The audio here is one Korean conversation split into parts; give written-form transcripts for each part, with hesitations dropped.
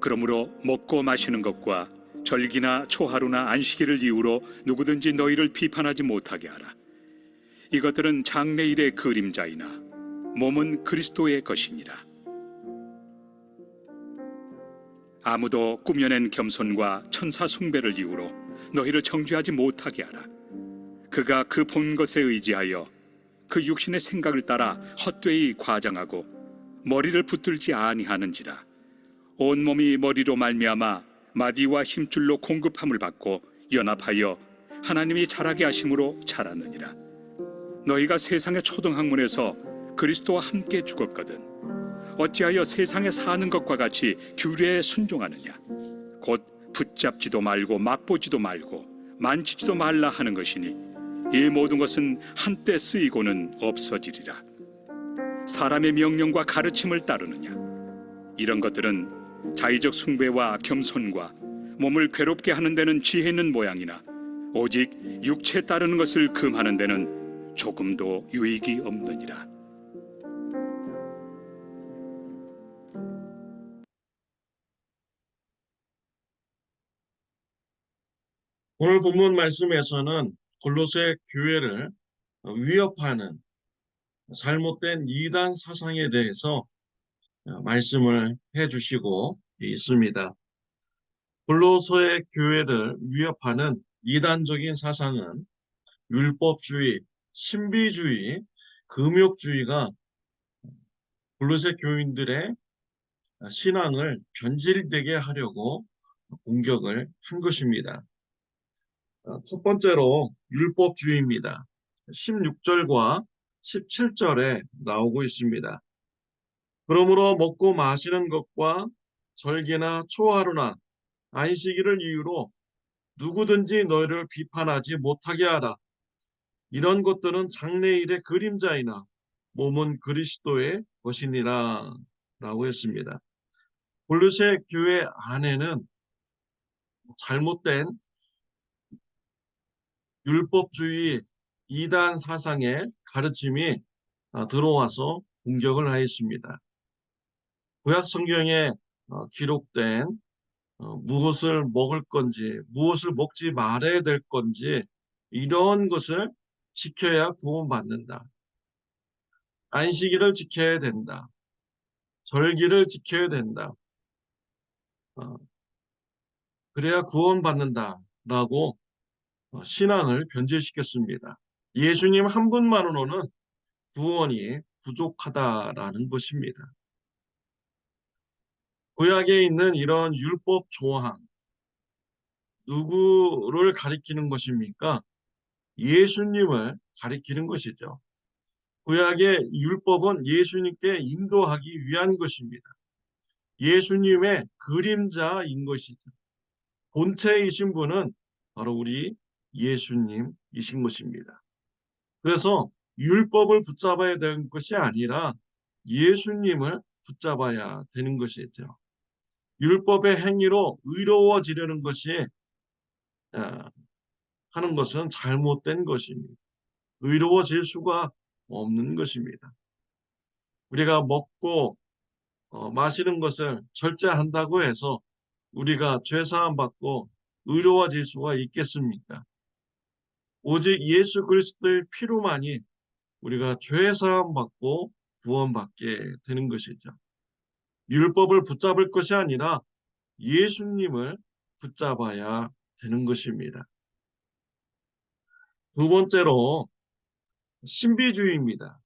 그러므로 먹고 마시는 것과 절기나 초하루나 안식일을 이유로 누구든지 너희를 비판하지 못하게 하라. 이것들은 장래일의 그림자이나 몸은 그리스도의 것이니라. 아무도 꾸며낸 겸손과 천사 숭배를 이유로 너희를 정죄하지 못하게 하라. 그가 그 본 것에 의지하여 그 육신의 생각을 따라 헛되이 과장하고 머리를 붙들지 아니하는지라. 온몸이 머리로 말미암아 마디와 힘줄로 공급함을 받고 연합하여 하나님이 자라게 하심으로 자라느니라. 너희가 세상의 초등학문에서 그리스도와 함께 죽었거든 어찌하여 세상에 사는 것과 같이 규례에 순종하느냐. 곧 붙잡지도 말고 맛보지도 말고 만지지도 말라 하는 것이니 이 모든 것은 한때 쓰이고는 없어지리라. 사람의 명령과 가르침을 따르느냐. 이런 것들은 자의적 숭배와 겸손과 몸을 괴롭게 하는 데는 지혜 있는 모양이나 오직 육체 따르는 것을 금하는 데는 조금도 유익이 없느니라. 오늘 본문 말씀에서는 골로새 교회를 위협하는 잘못된 이단 사상에 대해서 말씀을 해주시고 있습니다. 골로새 교회를 위협하는 이단적인 사상은 율법주의, 신비주의, 금욕주의가 골로새 교인들의 신앙을 변질되게 하려고 공격을 한 것입니다. 첫 번째로 율법주의입니다. 16절과 17절에 나오고 있습니다. 그러므로 먹고 마시는 것과 절기나 초하루나 안식일을 이유로 누구든지 너희를 비판하지 못하게 하라. 이런 것들은 장래일의 그림자이나 몸은 그리스도의 것이니라 라고 했습니다. 골로새 교회 안에는 잘못된 율법주의 이단 사상의 가르침이 들어와서 공격을 하였습니다. 구약 성경에 기록된 무엇을 먹을 건지, 무엇을 먹지 말아야 될 건지 이런 것을 지켜야 구원받는다. 안식일을 지켜야 된다. 절기를 지켜야 된다. 그래야 구원받는다라고 신앙을 변질시켰습니다. 예수님 한 분만으로는 구원이 부족하다라는 것입니다. 구약에 있는 이런 율법 조항, 누구를 가리키는 것입니까? 예수님을 가리키는 것이죠. 구약의 율법은 예수님께 인도하기 위한 것입니다. 예수님의 그림자인 것이죠. 본체이신 분은 바로 우리 예수님이신 것입니다. 그래서 율법을 붙잡아야 되는 것이 아니라 예수님을 붙잡아야 되는 것이죠. 율법의 행위로 의로워지려는 것이 하는 것은 잘못된 것입니다. 의로워질 수가 없는 것입니다. 우리가 먹고 마시는 것을 절제한다고 해서 우리가 죄사함 받고 의로워질 수가 있겠습니까? 오직 예수 그리스도의 피로만이 우리가 죄사함 받고 구원받게 되는 것이죠. 율법을 붙잡을 것이 아니라 예수님을 붙잡아야 되는 것입니다. 두 번째로 신비주의입니다.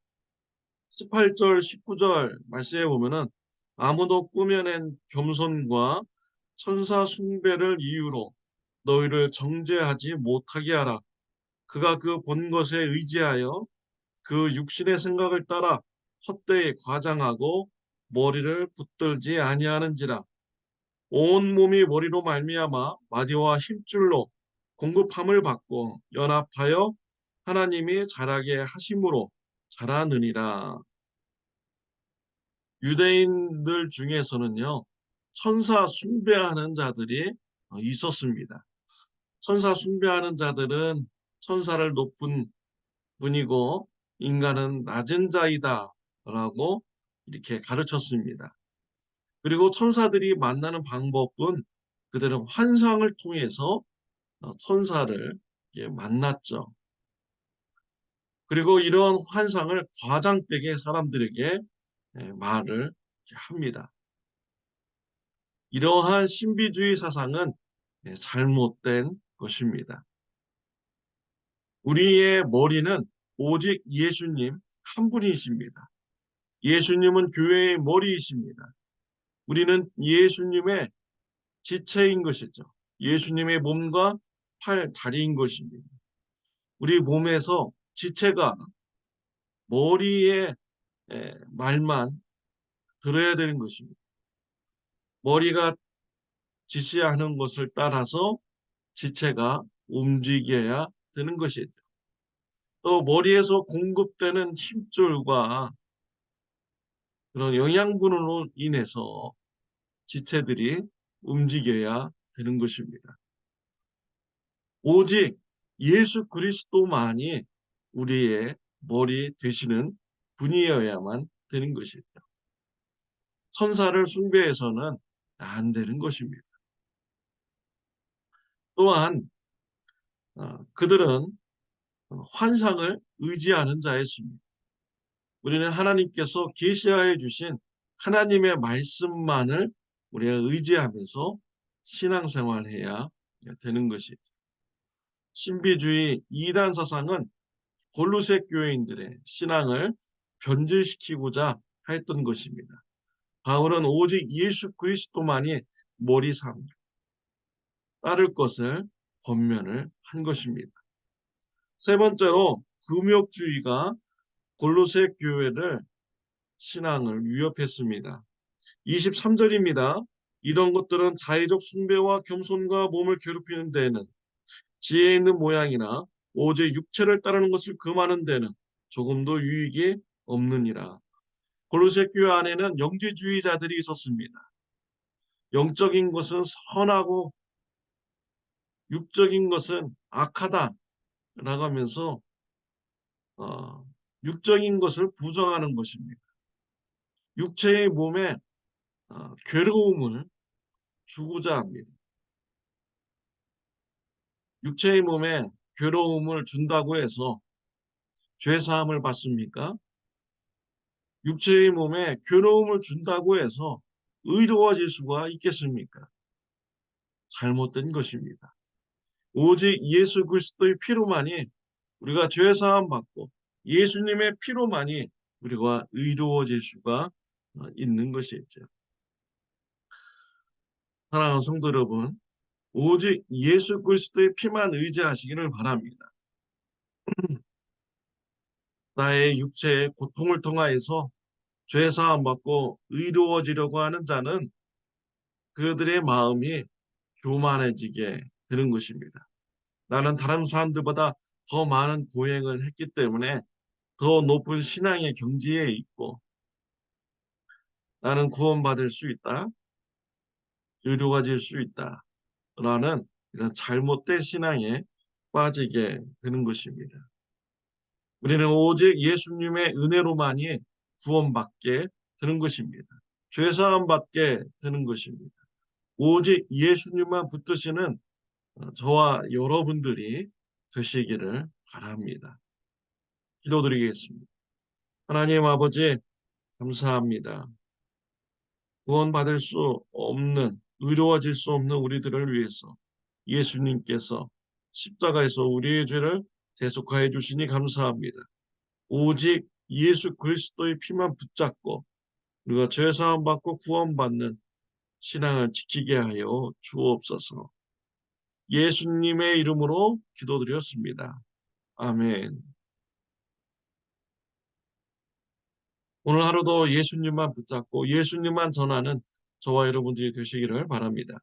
18절, 19절 말씀해 보면은 아무도 꾸며낸 겸손과 천사 숭배를 이유로 너희를 정죄하지 못하게 하라. 그가 그 본 것에 의지하여 그 육신의 생각을 따라 헛되이 과장하고 머리를 붙들지 아니하는지라. 온 몸이 머리로 말미암아 마디와 힘줄로 공급함을 받고 연합하여 하나님이 자라게 하심으로 자라느니라. 유대인들 중에서는요, 천사 숭배하는 자들이 있었습니다. 천사 숭배하는 자들은 천사를 높은 분이고 인간은 낮은 자이다 라고 이렇게 가르쳤습니다. 그리고 천사들이 만나는 방법은 그들은 환상을 통해서 천사를 만났죠. 그리고 이런 환상을 과장되게 사람들에게 말을 합니다. 이러한 신비주의 사상은 잘못된 것입니다. 우리의 머리는 오직 예수님 한 분이십니다. 예수님은 교회의 머리이십니다. 우리는 예수님의 지체인 것이죠. 예수님의 몸과 팔, 다리인 것입니다. 우리 몸에서 지체가 머리의 말만 들어야 되는 것입니다. 머리가 지시하는 것을 따라서 지체가 움직여야 되는 것이죠. 또 머리에서 공급되는 힘줄과 그런 영양분으로 인해서 지체들이 움직여야 되는 것입니다. 오직 예수 그리스도만이 우리의 머리 되시는 분이어야만 되는 것이죠. 천사를 숭배해서는 안 되는 것입니다. 또한 그들은 환상을 의지하는 자였습니다. 우리는 하나님께서 계시하여 주신 하나님의 말씀만을 우리가 의지하면서 신앙생활해야 되는 것이죠. 신비주의 이단 사상은 골로새 교회인들의 신앙을 변질시키고자 했던 것입니다. 바울은 오직 예수 그리스도만이 머리삼 따를 것을 권면을 한 것입니다. 세 번째로 금욕주의가 골로새 교회를 신앙을 위협했습니다. 23절입니다. 이런 것들은 자의적 숭배와 겸손과 몸을 괴롭히는 데에는 지혜 있는 모양이나 오직 육체를 따르는 것을 금하는 데는 조금도 유익이 없느니라. 골로새 교회 안에는 영지주의자들이 있었습니다. 영적인 것은 선하고 육적인 것은 악하다라고 하면서 육적인 것을 부정하는 것입니다. 육체의 몸에 괴로움을 주고자 합니다. 육체의 몸에 괴로움을 준다고 해서 죄사함을 받습니까? 육체의 몸에 괴로움을 준다고 해서 의로워질 수가 있겠습니까? 잘못된 것입니다. 오직 예수 그리스도의 피로만이 우리가 죄사함 받고 예수님의 피로만이 우리가 의로워질 수가 있는 것이죠. 사랑하는 성도 여러분, 오직 예수 그리스도의 피만 의지하시기를 바랍니다. 나의 육체의 고통을 통하여서 죄사함 받고 의로워지려고 하는 자는 그들의 마음이 교만해지게 되는 것입니다. 나는 다른 사람들보다 더 많은 고행을 했기 때문에 더 높은 신앙의 경지에 있고 나는 구원받을 수 있다, 의로워질 수 있다 라는 이런 잘못된 신앙에 빠지게 되는 것입니다. 우리는 오직 예수님의 은혜로만이 구원받게 되는 것입니다. 죄사함 받게 되는 것입니다. 오직 예수님만 붙드시는 저와 여러분들이 되시기를 바랍니다. 기도드리겠습니다. 하나님 아버지 감사합니다. 구원받을 수 없는 의로워질 수 없는 우리들을 위해서 예수님께서 십자가에서 우리의 죄를 대속하여 주시니 감사합니다. 오직 예수 그리스도의 피만 붙잡고 우리가 죄사함 받고 구원받는 신앙을 지키게 하여 주옵소서. 예수님의 이름으로 기도드렸습니다. 아멘. 오늘 하루도 예수님만 붙잡고 예수님만 전하는 저와 여러분들이 되시기를 바랍니다.